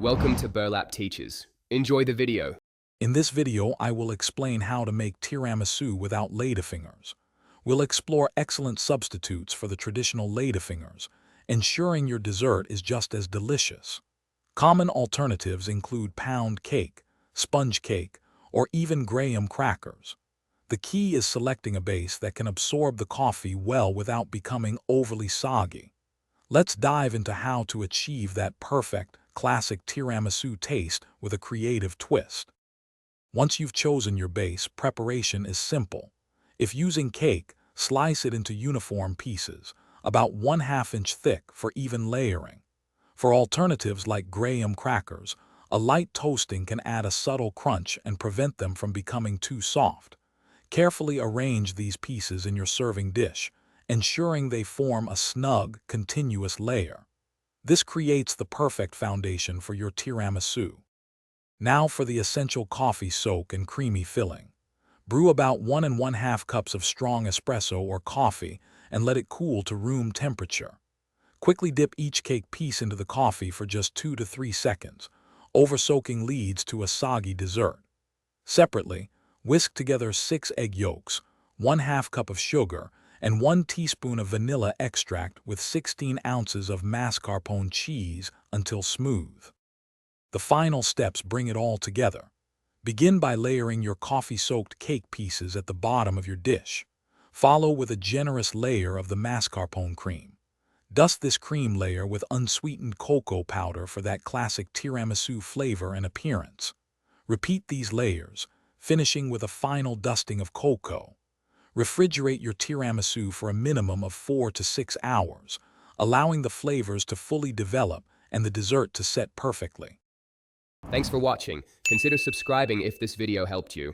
Welcome to Burlap Teachers. Enjoy the video. In this video, I will explain how to make tiramisu without ladyfingers. We'll explore excellent substitutes for the traditional ladyfingers, ensuring your dessert is just as delicious. Common alternatives include pound cake, sponge cake, or even graham crackers. The key is selecting a base that can absorb the coffee well without becoming overly soggy. Let's dive into how to achieve that perfect, classic tiramisu taste with a creative twist. Once you've chosen your base, preparation is simple. If using cake, slice it into uniform pieces, about 1/2 inch thick for even layering. For alternatives like graham crackers, a light toasting can add a subtle crunch and prevent them from becoming too soft. Carefully arrange these pieces in your serving dish, ensuring they form a snug, continuous layer. This creates the perfect foundation for your tiramisu. Now for the essential coffee soak and creamy filling. Brew about 1½ cups of strong espresso or coffee and let it cool to room temperature. Quickly dip each cake piece into the coffee for just 2 to 3 seconds. Oversoaking leads to a soggy dessert. Separately, whisk together 6 egg yolks, 1/2 cup of sugar, and 1 teaspoon of vanilla extract with 16 ounces of mascarpone cheese until smooth. The final steps bring it all together. Begin by layering your coffee-soaked cake pieces at the bottom of your dish. Follow with a generous layer of the mascarpone cream. Dust this cream layer with unsweetened cocoa powder for that classic tiramisu flavor and appearance. Repeat these layers, finishing with a final dusting of cocoa. Refrigerate your tiramisu for a minimum of 4 to 6 hours, allowing the flavors to fully develop and the dessert to set perfectly. Thanks for watching. Consider subscribing if this video helped you.